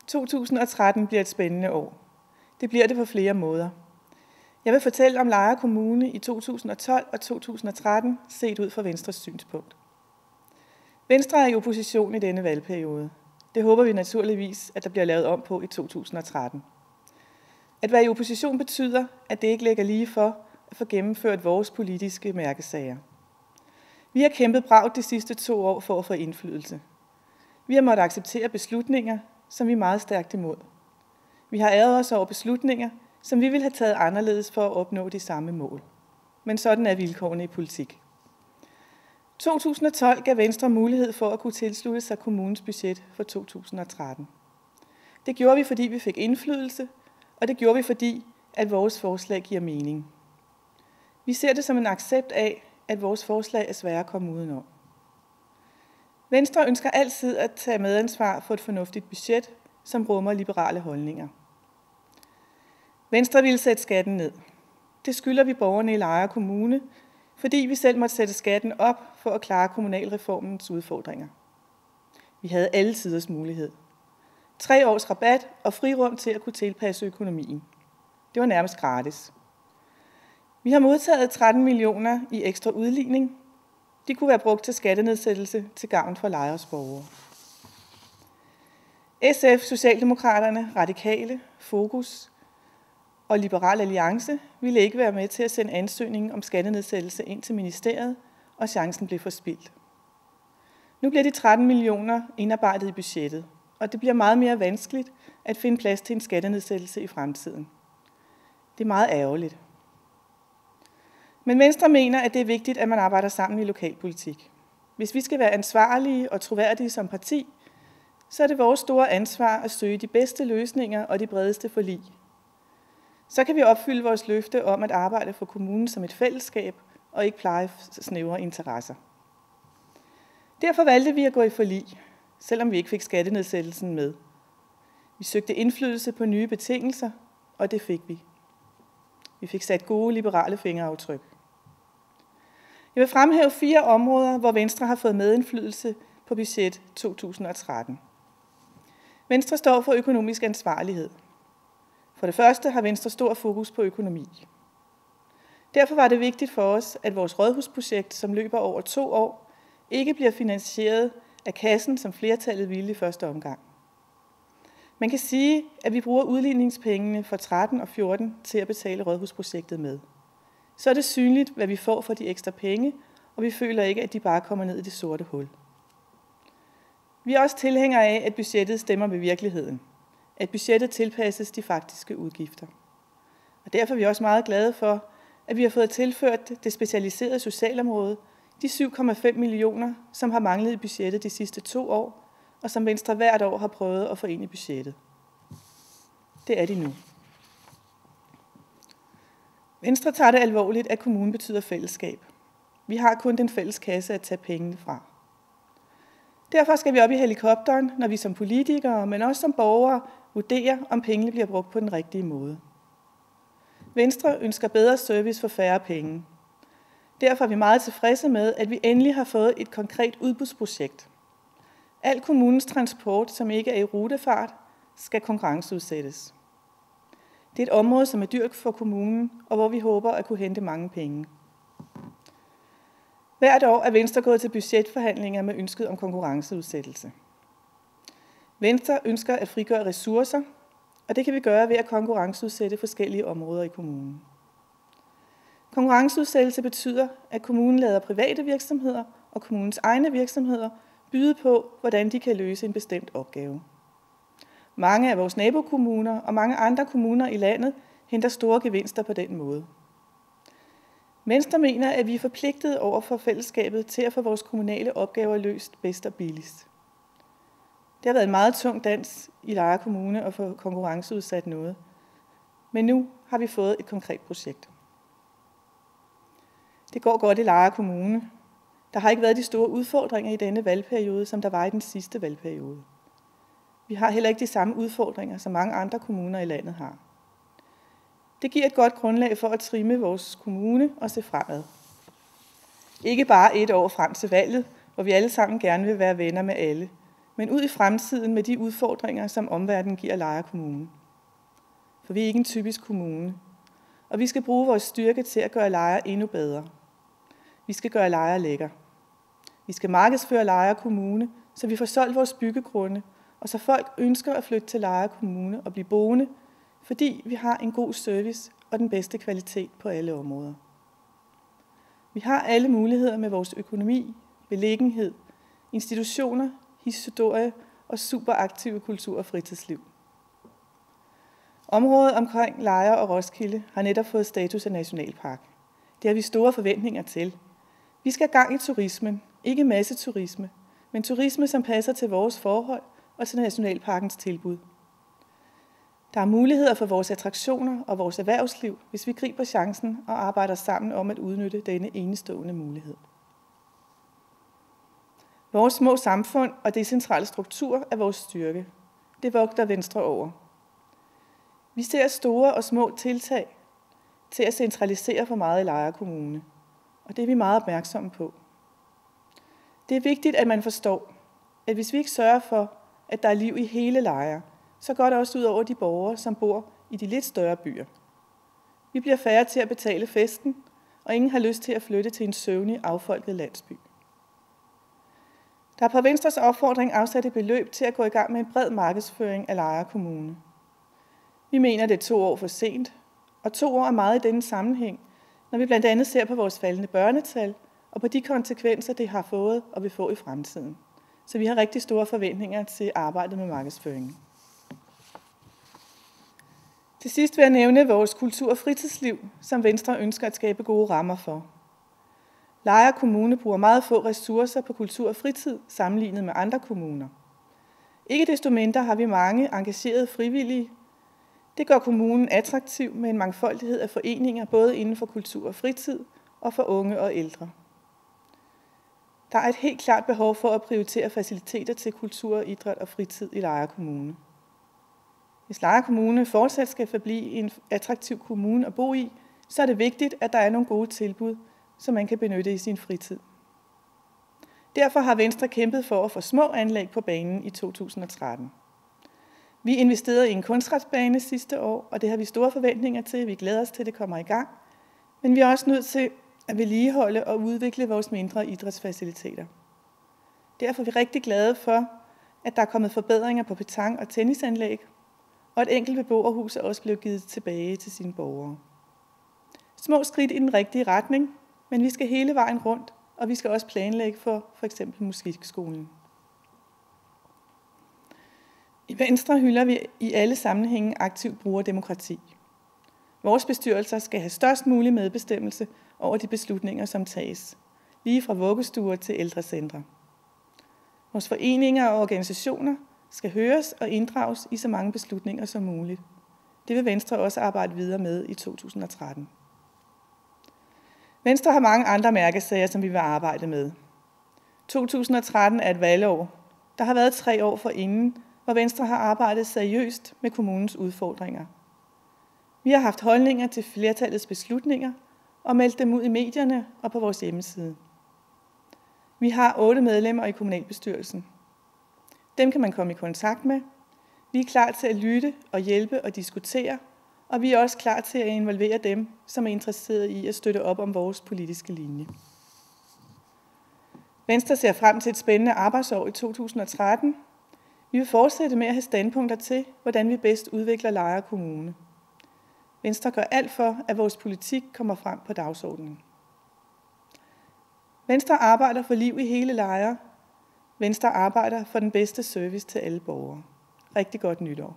2013 bliver et spændende år. Det bliver det på flere måder. Jeg vil fortælle om Lejre Kommune i 2012 og 2013, set ud fra Venstres synspunkt. Venstre er i opposition i denne valgperiode. Det håber vi naturligvis, at der bliver lavet om på i 2013. At være i opposition betyder, at det ikke ligger lige for at få gennemført vores politiske mærkesager. Vi har kæmpet bravt de sidste 2 år for at få indflydelse. Vi har måttet acceptere beslutninger, som vi er meget stærkt imod. Vi har ærget os over beslutninger, som vi ville have taget anderledes for at opnå de samme mål. Men sådan er vilkårene i politik. 2012 gav Venstre mulighed for at kunne tilslutte sig kommunens budget for 2013. Det gjorde vi, fordi vi fik indflydelse, og det gjorde vi, fordi at vores forslag giver mening. Vi ser det som en accept af, at vores forslag er svære at komme udenom. Venstre ønsker altid at tage medansvar for et fornuftigt budget, som rummer liberale holdninger. Venstre ville sætte skatten ned. Det skylder vi borgerne i Lejre Kommune, fordi vi selv måtte sætte skatten op for at klare kommunalreformens udfordringer. Vi havde alle tiders mulighed. 3 års rabat og frirum til at kunne tilpasse økonomien. Det var nærmest gratis. Vi har modtaget 13 millioner i ekstra udligning. De kunne være brugt til skattenedsættelse til gavn for Lejres borgere. SF, Socialdemokraterne, Radikale, Fokus og Liberal Alliance ville ikke være med til at sende ansøgningen om skattenedsættelse ind til ministeriet, og chancen blev forspildt. Nu bliver de 13 millioner indarbejdet i budgettet, og det bliver meget mere vanskeligt at finde plads til en skattenedsættelse i fremtiden. Det er meget ærgerligt. Men Venstre mener, at det er vigtigt, at man arbejder sammen i lokalpolitik. Hvis vi skal være ansvarlige og troværdige som parti, så er det vores store ansvar at søge de bedste løsninger og de bredeste forlig. Så kan vi opfylde vores løfte om at arbejde for kommunen som et fællesskab og ikke pleje snævre interesser. Derfor valgte vi at gå i forlig, selvom vi ikke fik skattenedsættelsen med. Vi søgte indflydelse på nye betingelser, og det fik vi. Vi fik sat gode liberale fingeraftryk. Jeg vil fremhæve 4 områder, hvor Venstre har fået medindflydelse på budget 2013. Venstre står for økonomisk ansvarlighed. For det første har Venstre stor fokus på økonomi. Derfor var det vigtigt for os, at vores rådhusprojekt, som løber over 2 år, ikke bliver finansieret af kassen, som flertallet ville i første omgang. Man kan sige, at vi bruger udligningspengene for 13 og 14 til at betale rådhusprojektet med. Så er det synligt, hvad vi får for de ekstra penge, og vi føler ikke, at de bare kommer ned i det sorte hul. Vi er også tilhængere af, at budgettet stemmer med virkeligheden. At budgettet tilpasses de faktiske udgifter. Og derfor er vi også meget glade for, at vi har fået tilført det specialiserede socialområde de 7,5 millioner, som har manglet i budgettet de sidste 2 år, og som Venstre hvert år har prøvet at få ind i budgettet. Det er de nu. Venstre tager det alvorligt, at kommunen betyder fællesskab. Vi har kun den fælles kasse at tage pengene fra. Derfor skal vi op i helikopteren, når vi som politikere, men også som borgere, vurderer, om pengene bliver brugt på den rigtige måde. Venstre ønsker bedre service for færre penge. Derfor er vi meget tilfredse med, at vi endelig har fået et konkret udbudsprojekt. Al kommunens transport, som ikke er i rutefart, skal konkurrenceudsættes. Det er et område, som er dyrt for kommunen, og hvor vi håber at kunne hente mange penge. Hvert år er Venstre gået til budgetforhandlinger med ønsket om konkurrenceudsættelse. Venstre ønsker at frigøre ressourcer, og det kan vi gøre ved at konkurrenceudsætte forskellige områder i kommunen. Konkurrenceudsættelse betyder, at kommunen lader private virksomheder og kommunens egne virksomheder byde på, hvordan de kan løse en bestemt opgave. Mange af vores nabokommuner og mange andre kommuner i landet henter store gevinster på den måde. Venstre mener, at vi er forpligtet over for fællesskabet til at få vores kommunale opgaver løst bedst og billigst. Det har været en meget tung dans i Lejre Kommune at få konkurrenceudsat noget. Men nu har vi fået et konkret projekt. Det går godt i Lejre Kommune. Der har ikke været de store udfordringer i denne valgperiode, som der var i den sidste valgperiode. Vi har heller ikke de samme udfordringer, som mange andre kommuner i landet har. Det giver et godt grundlag for at trimme vores kommune og se fremad. Ikke bare 1 år frem til valget, hvor vi alle sammen gerne vil være venner med alle, men ud i fremtiden med de udfordringer, som omverdenen giver Lejre Kommune. For vi er ikke en typisk kommune, og vi skal bruge vores styrke til at gøre Lejre endnu bedre. Vi skal gøre Lejre lækker. Vi skal markedsføre Lejre Kommune, så vi får solgt vores byggegrunde, og så folk ønsker at flytte til Lejre Kommune og blive boende, fordi vi har en god service og den bedste kvalitet på alle områder. Vi har alle muligheder med vores økonomi, beliggenhed, institutioner, historie og superaktive kultur- og fritidsliv. Området omkring Lejre og Roskilde har netop fået status af nationalpark. Det har vi store forventninger til. Vi skal have gang i turismen, ikke masseturisme, men turisme, som passer til vores forhold og til nationalparkens tilbud. Der er muligheder for vores attraktioner og vores erhvervsliv, hvis vi griber chancen og arbejder sammen om at udnytte denne enestående mulighed. Vores små samfund og decentrale struktur er vores styrke. Det vogter Venstre over. Vi ser store og små tiltag til at centralisere for meget i Lejre Kommune, og det er vi meget opmærksomme på. Det er vigtigt, at man forstår, at hvis vi ikke sørger for, at der er liv i hele Lejre, så går det også ud over de borgere, som bor i de lidt større byer. Vi bliver færre til at betale festen, og ingen har lyst til at flytte til en søvnig, affolket landsby. Der er på Venstres opfordring afsat et beløb til at gå i gang med en bred markedsføring af Lejre Kommune. Vi mener, det er 2 år for sent, og 2 år er meget i denne sammenhæng, når vi blandt andet ser på vores faldende børnetal og på de konsekvenser, det har fået og vil få i fremtiden. Så vi har rigtig store forventninger til arbejdet med markedsføringen. Til sidst vil jeg nævne vores kultur- og fritidsliv, som Venstre ønsker at skabe gode rammer for. Lejre Kommune bruger meget få ressourcer på kultur og fritid sammenlignet med andre kommuner. Ikke desto mindre har vi mange engagerede frivillige. Det gør kommunen attraktiv med en mangfoldighed af foreninger, både inden for kultur og fritid og for unge og ældre. Der er et helt klart behov for at prioritere faciliteter til kultur, idræt og fritid i Lejre Kommune. Hvis Lejre Kommune fortsat skal forblive en attraktiv kommune at bo i, så er det vigtigt, at der er nogle gode tilbud, som man kan benytte i sin fritid. Derfor har Venstre kæmpet for at få små anlæg på banen i 2013. Vi investerede i en kunstgræsbane sidste år, og det har vi store forventninger til. Vi glæder os til, at det kommer i gang. Men vi er også nødt til at vedligeholde og udvikle vores mindre idrætsfaciliteter. Derfor er vi rigtig glade for, at der er kommet forbedringer på petang- og tennisanlæg, og et enkelt beboerhus er også blevet givet tilbage til sine borgere. Små skridt i den rigtige retning, men vi skal hele vejen rundt, og vi skal også planlægge for f.eks. musikskolen. I Venstre hylder vi i alle sammenhænge aktiv brugerdemokrati. Vores bestyrelser skal have størst mulig medbestemmelse over de beslutninger, som tages, lige fra vuggestuer til ældrecentre. Vores foreninger og organisationer skal høres og inddrages i så mange beslutninger som muligt. Det vil Venstre også arbejde videre med i 2013. Venstre har mange andre mærkesager, som vi vil arbejde med. 2013 er et valgår. Der har været 3 år forinden, hvor Venstre har arbejdet seriøst med kommunens udfordringer. Vi har haft holdninger til flertallets beslutninger og meldt dem ud i medierne og på vores hjemmeside. Vi har 8 medlemmer i kommunalbestyrelsen. Dem kan man komme i kontakt med. Vi er klar til at lytte og hjælpe og diskutere, og vi er også klar til at involvere dem, som er interesserede i at støtte op om vores politiske linje. Venstre ser frem til et spændende arbejdsår i 2013. Vi vil fortsætte med at have standpunkter til, hvordan vi bedst udvikler Lejre Kommune. Venstre gør alt for, at vores politik kommer frem på dagsordenen. Venstre arbejder for liv i hele Lejre. Venstre arbejder for den bedste service til alle borgere. Rigtig godt nytår.